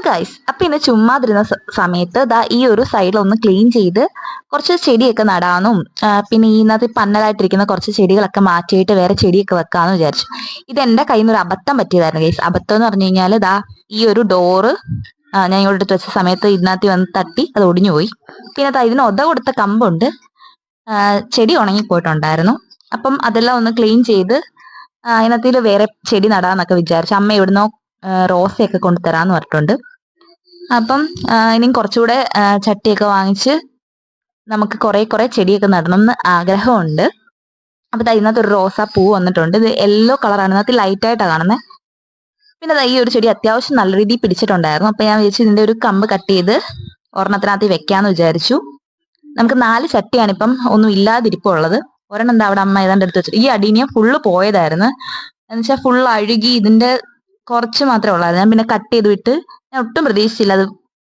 Guys, അപ്പൊ ഇന്ന് ചുമ്മാതിരുന്ന സമയത്ത് ദാ ഈ ഒരു സൈഡിൽ ഒന്ന് ക്ലീൻ ചെയ്ത് കുറച്ച് ചെടിയൊക്കെ നടാനും പിന്നെ ഇതിനകത്ത് പന്നലായിട്ടിരിക്കുന്ന കുറച്ച് ചെടികളൊക്കെ മാറ്റിയിട്ട് വേറെ ചെടിയൊക്കെ വെക്കാന്ന് വിചാരിച്ചു. ഇത് എന്റെ കയ്യിൽ നിന്ന് ഒരു അബദ്ധം പറ്റിയതായിരുന്നു ഗൈസ്. അബദ്ധം എന്ന് പറഞ്ഞു കഴിഞ്ഞാൽ ദാ ഈ ഒരു ഡോറ് ഞാൻ ഇവിടെ എടുത്ത് വെച്ച സമയത്ത് ഇതിനകത്ത് വന്ന് തട്ടി അത് ഒടിഞ്ഞു പോയി. പിന്നെ ദാ ഇതിന് ഒത കൊടുത്ത കമ്പുണ്ട്, ചെടി ഉണങ്ങിപ്പോയിട്ടുണ്ടായിരുന്നു. അപ്പം അതെല്ലാം ഒന്ന് ക്ലീൻ ചെയ്ത് അതിനകത്തിൽ വേറെ ചെടി നടാന്നൊക്കെ വിചാരിച്ചു. അമ്മ ഇവിടുന്ന് റോസയൊക്കെ കൊണ്ടുതരാന്ന് പറഞ്ഞിട്ടുണ്ട്. അപ്പം ഇനിയും കുറച്ചുകൂടെ ചട്ടിയൊക്കെ വാങ്ങിച്ച് നമുക്ക് കുറെ ചെടിയൊക്കെ നടണം എന്ന് ആഗ്രഹമുണ്ട്. അപ്പൊ ഇതിനകത്ത് ഒരു റോസാ പൂ വന്നിട്ടുണ്ട്. ഇത് യെല്ലോ കളറാണ്, ഇതിനകത്ത് ലൈറ്റ് ആയിട്ടാണ് കാണുന്നത്. പിന്നെ ഈ ഒരു ചെടി അത്യാവശ്യം നല്ല രീതിയിൽ പിടിച്ചിട്ടുണ്ടായിരുന്നു. അപ്പൊ ഞാൻ വിചാരിച്ചു ഇതിന്റെ ഒരു കമ്പ് കട്ട് ചെയ്ത് ഒരെണ്ണത്തിനകത്ത് വെക്കാന്ന് വിചാരിച്ചു. നമുക്ക് 4 ചട്ടിയാണ് ഇപ്പം ഒന്നും ഇല്ലാതിരിപ്പുള്ളത്. ഒരെണ്ണം എന്താ അവിടെ അമ്മ ഏതാണ്ട് എടുത്ത് വെച്ചിട്ട്, ഈ അടീനിയം ഫുള്ള് പോയതായിരുന്നു. എന്നുവെച്ചാൽ ഫുള്ള് അഴുകി ഇതിന്റെ കുറച്ച് മാത്രമേ ഉള്ളായിരുന്നു. ഞാൻ പിന്നെ കട്ട് ചെയ്ത് വിട്ട്, ഞാൻ ഒട്ടും പ്രതീക്ഷിച്ചില്ല അത്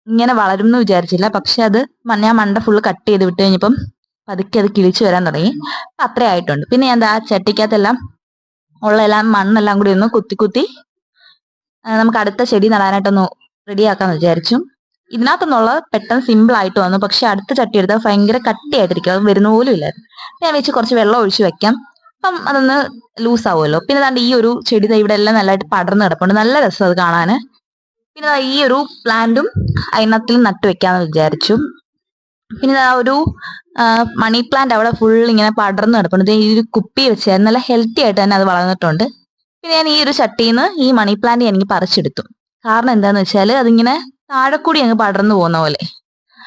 ഇങ്ങനെ വളരും എന്ന് വിചാരിച്ചില്ല. പക്ഷെ അത് ഞാൻ മണ്ട ഫുള്ള് കട്ട് ചെയ്ത് വിട്ട് കഴിഞ്ഞപ്പം പതുക്കെ അത് കിളിച്ചു വരാൻ തുടങ്ങി. അപ്പൊ അത്രേ ആയിട്ടുണ്ട്. പിന്നെ ഞാൻ ആ ചട്ടിക്കകത്തെല്ലാം ഉള്ള മണ്ണെല്ലാം കൂടി ഒന്ന് കുത്തി നമുക്ക് അടുത്ത ചെടി നടാനായിട്ടൊന്ന് റെഡിയാക്കാന്ന് വിചാരിച്ചു. ഇതിനകത്തൊന്നുള്ള പെട്ടെന്ന് സിമ്പിൾ ആയിട്ട് വന്നു. പക്ഷെ അടുത്ത ചട്ടി എടുത്താൽ ഭയങ്കര കട്ടിയായിട്ടിരിക്കും, അത് വരുന്ന പോലും ഇല്ലായിരുന്നു. ഞാൻ വെച്ച് കുറച്ച് വെള്ളം ഒഴിച്ച് വെക്കാം, അപ്പം അതൊന്ന് ലൂസ് ആവുമല്ലോ. പിന്നെ ദാണ്ട് ഈ ഒരു ചെടി ഇവിടെ എല്ലാം നല്ലതായിട്ട് പടർന്ന് കിടപ്പുണ്ട്, നല്ല രസം അത് കാണാന്. പിന്നെ ഈ ഒരു പ്ലാന്റും അതിനകത്തിൽ നട്ടു വെക്കാന്ന് വിചാരിച്ചു. പിന്നെ ആ ഒരു മണി പ്ലാന്റ് അവിടെ ഫുൾ ഇങ്ങനെ പടർന്ന് കിടപ്പുണ്ട്. ഈ ഒരു കുപ്പി വെച്ചാൽ നല്ല ഹെൽത്തി ആയിട്ട് തന്നെ അത് വളർന്നിട്ടുണ്ട്. പിന്നെ ഞാൻ ഈ ഒരു ചട്ടിയിൽ നിന്ന് ഈ മണി പ്ലാന്റ് എനിക്ക് പറിച്ചെടുത്തു. കാരണം എന്താന്ന് വെച്ചാൽ അതിങ്ങനെ താഴെ കൂടി അങ്ങ് പടർന്നു പോകുന്ന പോലെ.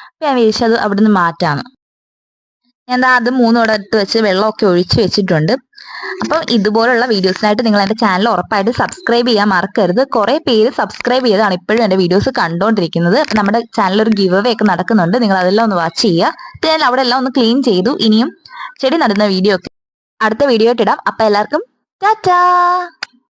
അപ്പൊ ഞാൻ വിചാരിച്ചത് അവിടുന്ന് മാറ്റാന്ന്. ഞാൻ അത് 3 എടുത്ത് വെച്ച് വെള്ളമൊക്കെ ഒഴിച്ച് വെച്ചിട്ടുണ്ട്. അപ്പം ഇതുപോലുള്ള വീഡിയോസിനായിട്ട് നിങ്ങൾ എൻ്റെ ചാനൽ ഉറപ്പായിട്ട് സബ്സ്ക്രൈബ് ചെയ്യാൻ മറക്കരുത്. കുറെ പേര് സബ്സ്ക്രൈബ് ചെയ്താണ് ഇപ്പോഴും എൻ്റെ വീഡിയോസ് കണ്ടുകൊണ്ടിരിക്കുന്നത്. നമ്മുടെ ചാനലിൽ ഒരു ഗിവ് അവേ ഒക്കെ നടക്കുന്നുണ്ട്, നിങ്ങൾ അതെല്ലാം ഒന്ന് വാച്ച് ചെയ്യുക. ഞാൻ അവിടെ എല്ലാം ഒന്ന് ക്ലീൻ ചെയ്തു. ഇനിയും ചെടി നടുന്ന വീഡിയോ ഒക്കെ അടുത്ത വീഡിയോ ആയിട്ട് ഇടാം. അപ്പൊ എല്ലാവർക്കും ടാറ്റാ.